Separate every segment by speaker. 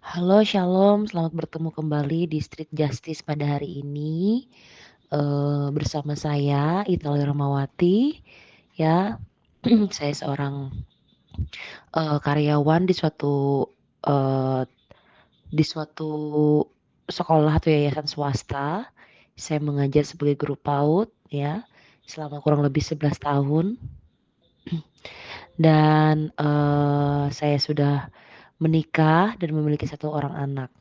Speaker 1: Halo, shalom, selamat bertemu kembali di Street Justice pada hari ini, bersama saya Italia Rahmawati, ya. Saya seorang, karyawan eee, di suatu sekolah atau yayasan swasta. Saya mengajar sebagai guru PAUD, ya, selama kurang lebih 11 tahun dan, saya sudah menikah dan memiliki satu orang anak.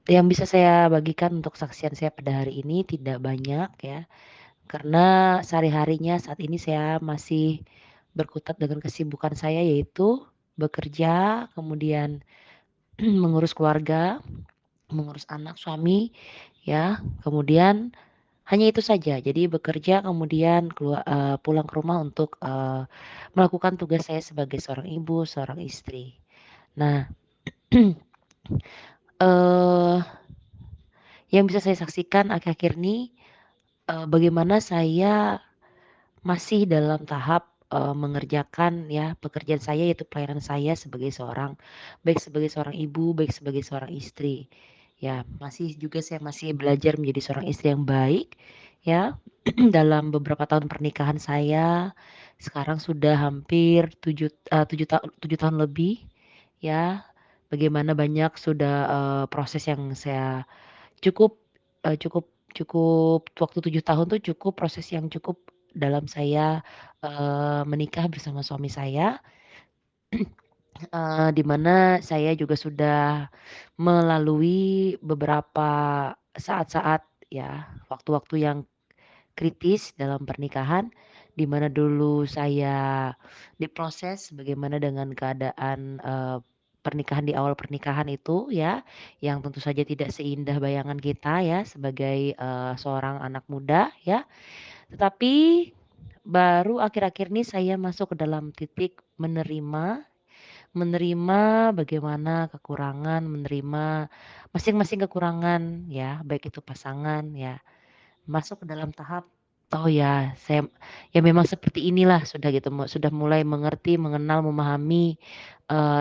Speaker 1: Yang bisa saya bagikan untuk kesaksian saya pada hari ini tidak banyak ya, karena sehari-harinya saat ini saya masih berkutat dengan kesibukan saya yaitu bekerja, kemudian mengurus keluarga, mengurus anak, suami, ya, kemudian hanya itu saja. Jadi bekerja kemudian pulang ke rumah untuk, melakukan tugas saya sebagai seorang ibu, seorang istri. Nah, eee, yang bisa saya saksikan akhir-akhir ini, bagaimana saya masih dalam tahap, mengerjakan ya pekerjaan saya yaitu pelayanan saya baik sebagai seorang ibu, baik sebagai seorang istri. Ya masih juga saya masih belajar menjadi seorang istri yang baik ya, dalam beberapa tahun pernikahan saya, sekarang sudah hampir 7 tahun lebih ya, bagaimana banyak sudah, proses yang saya cukup, cukup cukup waktu 7 tahun tuh cukup proses yang cukup dalam saya, menikah bersama suami saya, di mana saya juga sudah melalui beberapa saat-saat ya, waktu-waktu yang kritis dalam pernikahan, di mana dulu saya diproses bagaimana dengan keadaan, pernikahan di awal pernikahan itu ya, yang tentu saja tidak seindah bayangan kita ya sebagai, seorang anak muda ya. Tetapi baru akhir-akhir ini saya masuk ke dalam titik menerima menerima bagaimana kekurangan, menerima masing-masing kekurangan ya, baik itu pasangan ya. Masuk ke dalam tahap, oh ya saya ya memang seperti inilah sudah gitu sudah mulai mengerti, mengenal, memahami,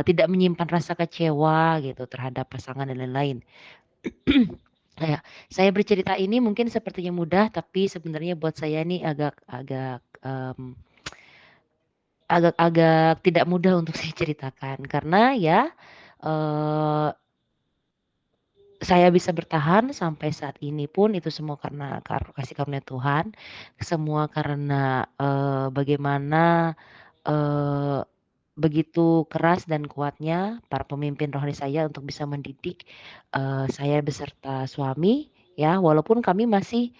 Speaker 1: tidak menyimpan rasa kecewa gitu terhadap pasangan dan lain-lain. Kayak saya bercerita ini mungkin sepertinya mudah, tapi sebenarnya buat saya ini agak tidak mudah untuk saya ceritakan karena ya, eee saya bisa bertahan sampai saat ini pun itu semua karena kasih karunia Tuhan, semua karena, bagaimana, eee, begitu keras dan kuatnya para pemimpin rohani saya untuk bisa mendidik, saya beserta suami, ya walaupun kami masih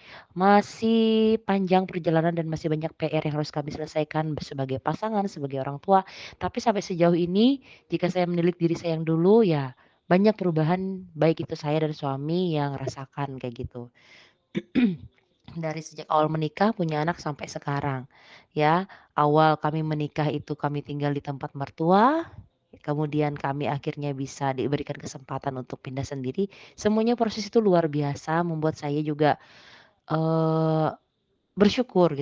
Speaker 1: panjang perjalanan dan masih banyak PR yang harus kami selesaikan sebagai pasangan, sebagai orang tua, tapi sampai sejauh ini jika saya menilik diri saya yang dulu ya banyak perubahan baik itu saya dan suami yang rasakan kayak gitu. Dari sejak awal menikah punya anak sampai sekarang, ya. Awal kami menikah itu kami tinggal di tempat mertua, kemudian kami akhirnya bisa diberikan kesempatan untuk pindah sendiri. Semuanya proses itu luar biasa membuat saya juga, eee bersyukur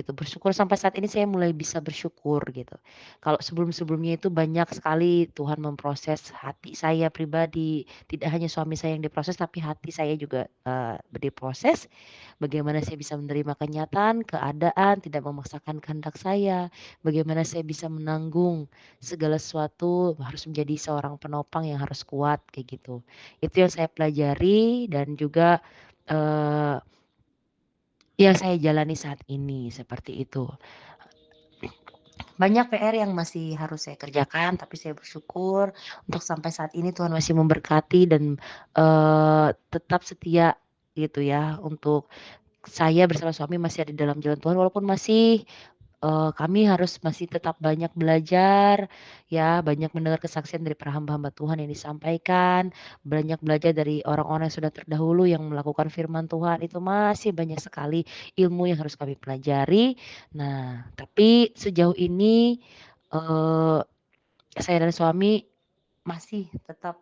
Speaker 1: sampai saat ini saya mulai bisa bersyukur gitu. Kalau sebelum-sebelumnya itu banyak sekali Tuhan memproses hati saya pribadi, tidak hanya suami saya yang diproses tapi hati saya juga, diproses. Bagaimana saya bisa menerima kenyataan, keadaan, tidak memaksakan kehendak saya, bagaimana saya bisa menanggung segala sesuatu harus menjadi seorang penopang yang harus kuat kayak gitu. Itu yang saya pelajari dan juga, eee yang saya jalani saat ini, seperti itu. Banyak PR yang masih harus saya kerjakan, tapi saya bersyukur untuk sampai saat ini Tuhan masih memberkati dan, tetap setia gitu ya, untuk saya bersama suami masih ada dalam jalan Tuhan walaupun masih kami harus masih tetap banyak belajar, ya, banyak mendengar kesaksian dari para hamba-hamba Tuhan yang disampaikan, banyak belajar dari orang-orang yang sudah terdahulu yang melakukan firman Tuhan, itu masih banyak sekali ilmu yang harus kami pelajari. Nah, tapi sejauh ini, eee, saya dan suami masih tetap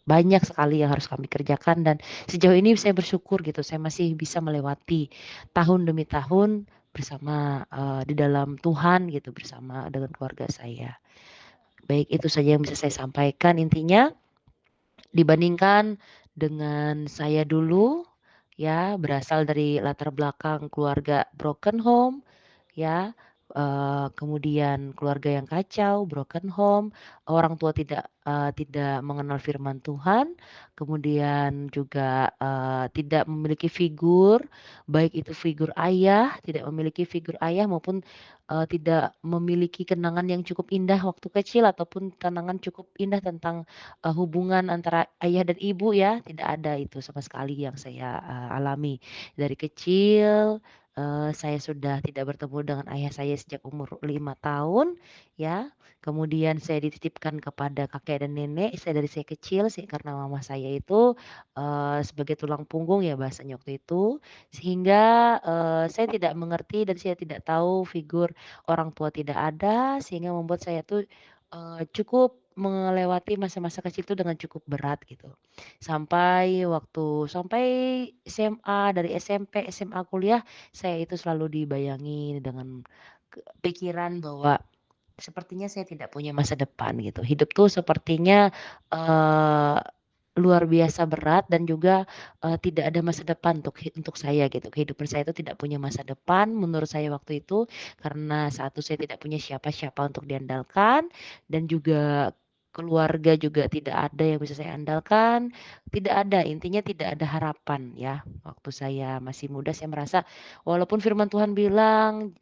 Speaker 1: banyak sekali yang harus kami kerjakan dan sejauh ini saya bersyukur gitu, saya masih bisa melewati tahun demi tahun bersama, di dalam Tuhan gitu, bersama dengan keluarga saya. Baik itu saja yang bisa saya sampaikan intinya Dibandingkan dengan saya dulu, ya berasal dari latar belakang keluarga broken home, ya, kemudian keluarga yang kacau, broken home, orang tua tidak mengenal firman Tuhan, kemudian juga, tidak memiliki figur, baik itu figur ayah, tidak memiliki figur ayah maupun, tidak memiliki kenangan yang cukup indah waktu kecil ataupun kenangan cukup indah tentang, hubungan antara ayah dan ibu ya, tidak ada itu sama sekali yang saya, alami. Dari kecil saya sudah tidak bertemu dengan ayah saya sejak umur 5 tahun, ya. Kemudian saya dititipkan kepada kakek dan nenek dari saya kecil karena mama saya itu, sebagai tulang punggung ya bahasanya waktu itu. Sehingga, saya tidak mengerti dan saya tidak tahu figur orang tua tidak ada, sehingga membuat saya tuh, cukup melewati masa-masa kecil itu dengan cukup berat gitu. Sampai SMA, dari SMP, SMA, kuliah saya itu selalu dibayangi dengan pikiran bahwa sepertinya saya tidak punya masa depan gitu. Hidup tuh sepertinya, eee, luar biasa berat dan juga, tidak ada masa depan untuk saya gitu. Kehidupan saya itu tidak punya masa depan menurut saya waktu itu, karena satu saya tidak punya siapa-siapa untuk diandalkan dan juga keluarga juga tidak ada yang bisa saya andalkan, tidak ada, intinya tidak ada harapan ya. Waktu saya masih muda saya merasa walaupun firman Tuhan bilang,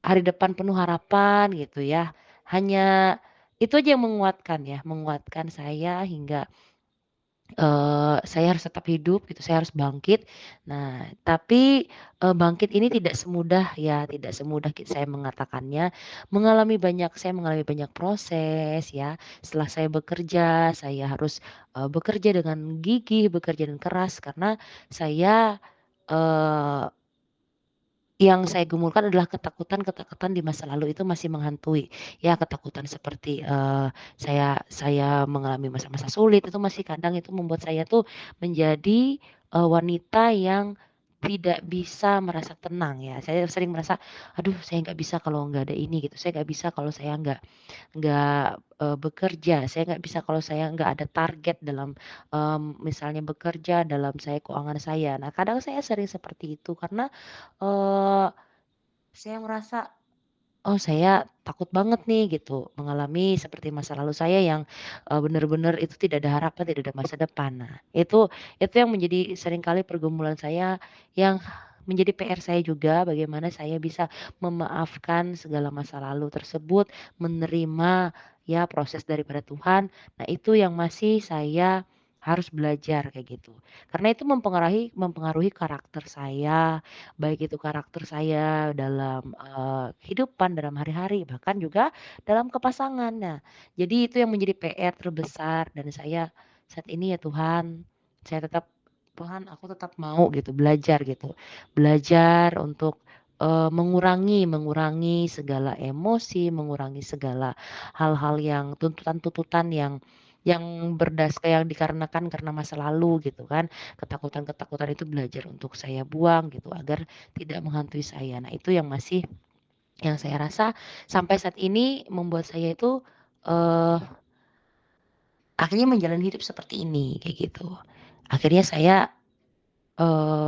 Speaker 1: hari depan penuh harapan gitu ya. Hanya itu aja yang menguatkan ya, menguatkan saya hingga, saya harus tetap hidup gitu, saya harus bangkit. Nah, tapi, bangkit ini tidak semudah ya, tidak semudah saya mengatakannya. Saya mengalami banyak proses ya. Setelah saya bekerja, saya harus, bekerja dengan gigih, bekerja dengan keras karena saya, eee yang saya gumulkan adalah ketakutan-ketakutan di masa lalu itu masih menghantui. Ya ketakutan seperti, saya mengalami masa-masa sulit itu masih kadang itu membuat saya tuh menjadi, wanita yang tidak bisa merasa tenang ya. Saya sering merasa, "Aduh saya nggak bisa kalau nggak ada ini," gitu. "Saya nggak bisa kalau saya nggak, bekerja. Saya nggak bisa kalau saya nggak ada target dalam, misalnya bekerja, dalam keuangan saya." Nah kadang saya sering seperti itu karena Eee, saya merasa, "Oh saya takut banget nih," gitu, mengalami seperti masa lalu saya yang, bener-bener itu tidak ada harapan, tidak ada masa depan. Nah, itu yang menjadi seringkali pergumulan saya, yang menjadi PR saya juga bagaimana saya bisa memaafkan segala masa lalu tersebut, menerima, ya proses daripada Tuhan. Nah itu yang masih saya harus belajar kayak gitu. Karena itu mempengaruhi mempengaruhi karakter saya, baik itu karakter saya dalam, kehidupan, dalam hari-hari, bahkan juga dalam kepasangan. Nah, jadi itu yang menjadi PR terbesar dan saya saat ini ya Tuhan, saya tetap Tuhan aku tetap mau gitu belajar gitu. Belajar untuk, mengurangi mengurangi segala emosi, mengurangi segala hal-hal yang tuntutan-tuntutan yang dikarenakan karena masa lalu gitu kan. Ketakutan-ketakutan itu belajar untuk saya buang gitu agar tidak menghantui saya. Nah itu yang saya rasa sampai saat ini membuat saya itu, eee, akhirnya menjalani hidup seperti ini, kayak gitu. Akhirnya saya,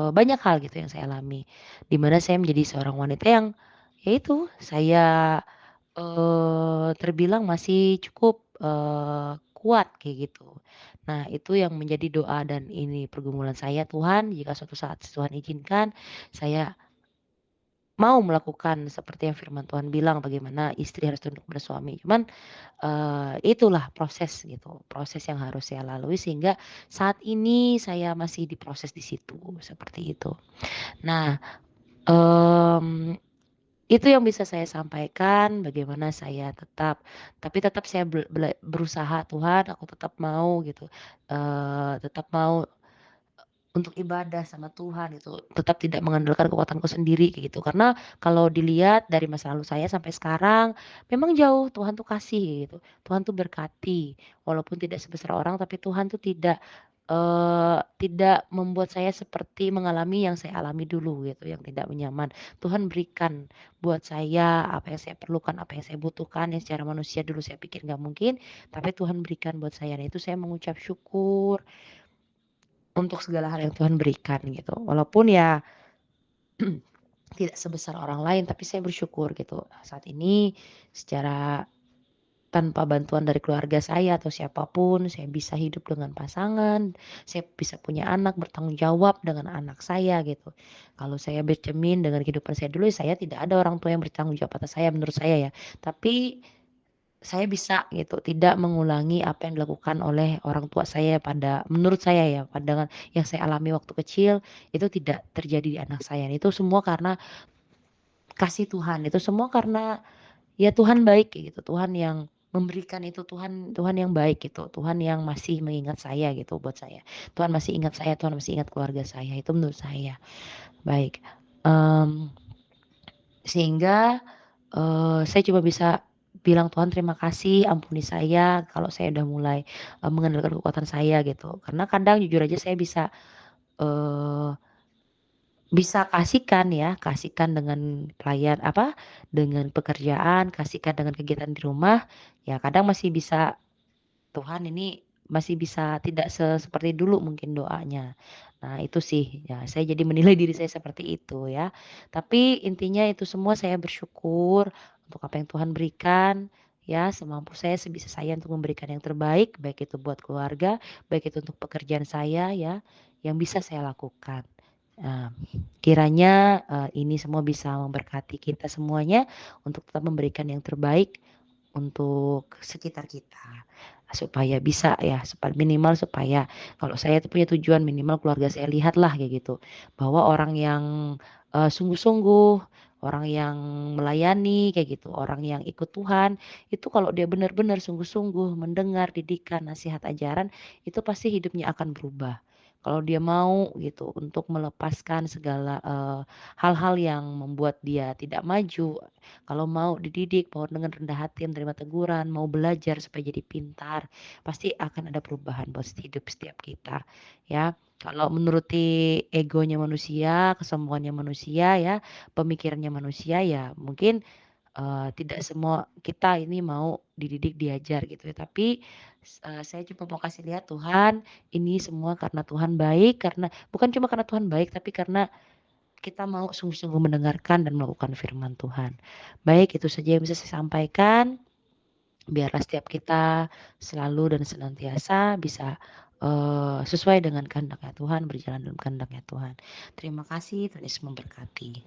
Speaker 1: banyak hal gitu yang saya alami, di mana saya menjadi seorang wanita yang, ya itu saya, terbilang masih cukup, kuat kayak gitu. Nah itu yang menjadi doa dan ini pergumulan saya, Tuhan jika suatu saat Tuhan izinkan, saya mau melakukan seperti yang firman Tuhan bilang bagaimana istri harus tunduk pada suami. Cuman, itulah proses gitu, proses yang harus saya lalui sehingga saat ini saya masih diproses di situ, seperti itu. Nah, mmm, itu yang bisa saya sampaikan bagaimana saya tetap saya berusaha, "Tuhan aku tetap mau," gitu, tetap mau untuk ibadah sama Tuhan itu, tetap tidak mengandalkan kekuatanku sendiri kayak gitu. Karena kalau dilihat dari masa lalu saya sampai sekarang, memang jauh Tuhan tuh kasih gitu, Tuhan tuh berkati, walaupun tidak sebesar orang tapi Tuhan tuh tidak tidak membuat saya seperti mengalami yang saya alami dulu gitu, yang tidak nyaman. Tuhan berikan buat saya apa yang saya perlukan, apa yang saya butuhkan, yang secara manusia dulu saya pikir nggak mungkin, tapi Tuhan berikan buat saya. Nah itu saya mengucap syukur untuk segala hal yang Tuhan berikan gitu. Walaupun ya tidak sebesar orang lain, tapi saya bersyukur gitu. Saat ini secara tanpa bantuan dari keluarga saya atau siapapun, saya bisa hidup dengan pasangan, saya bisa punya anak, bertanggung jawab dengan anak saya gitu. Kalau saya bercermin dengan kehidupan saya dulu, saya tidak ada orang tua yang bertanggung jawab atas saya menurut saya ya. Tapi saya bisa gitu, tidak mengulangi apa yang dilakukan oleh orang tua saya pada menurut saya ya, pandangan yang saya alami waktu kecil, itu tidak terjadi di anak saya. Itu semua karena kasih Tuhan, itu semua karena ya Tuhan baik kayak gitu, Tuhan yang memberikan itu, Tuhan Tuhan yang baik gitu, Tuhan yang masih mengingat saya gitu buat saya. Tuhan masih ingat saya, Tuhan masih ingat keluarga saya, itu menurut saya. Baik, mmm, sehingga, saya cuma bisa bilang, "Tuhan terima kasih, ampuni saya kalau saya udah mulai, mengandalkan kekuatan saya," gitu. Karena kadang jujur aja saya eee bisa kasihkan ya, kasihkan dengan dengan pekerjaan, kasihkan dengan kegiatan di rumah, ya kadang masih bisa, Tuhan ini masih bisa tidak seperti dulu mungkin doanya. Nah itu sih, ya saya jadi menilai diri saya seperti itu ya. Tapi intinya itu semua saya bersyukur untuk apa yang Tuhan berikan, ya semampu saya, sebisa saya untuk memberikan yang terbaik, baik itu buat keluarga, baik itu untuk pekerjaan saya ya, yang bisa saya lakukan. Nah, kiranya, ini semua bisa memberkati kita semuanya untuk tetap memberikan yang terbaik untuk sekitar kita. Supaya bisa ya, minimal supaya kalau saya tuh punya tujuan minimal keluarga saya lihatlah kayak gitu, bahwa orang yang, sungguh-sungguh, orang yang melayani kayak gitu, orang yang ikut Tuhan, itu kalau dia benar-benar sungguh-sungguh mendengar didikan, nasihat, ajaran, itu pasti hidupnya akan berubah. Kalau dia mau gitu untuk melepaskan segala, hal-hal yang membuat dia tidak maju, kalau mau dididik, mau dengan rendah hati menerima teguran, mau belajar supaya jadi pintar, pasti akan ada perubahan buat hidup setiap kita, ya. Kalau menuruti egonya manusia, kesombongannya manusia ya, pemikirannya manusia ya mungkin, tidak semua kita ini mau dididik, diajar gitu ya. Tapi, saya cuma mau kasih lihat Tuhan, ini semua karena Tuhan baik, karena bukan cuma karena Tuhan baik, tapi karena kita mau sungguh-sungguh mendengarkan dan melakukan firman Tuhan. Baik, itu saja yang bisa saya sampaikan. Biarlah setiap kita selalu dan senantiasa bisa, sesuai dengan kehendaknya Tuhan, berjalan dalam kehendaknya Tuhan. Terima kasih, Tuhan Yesus memberkati.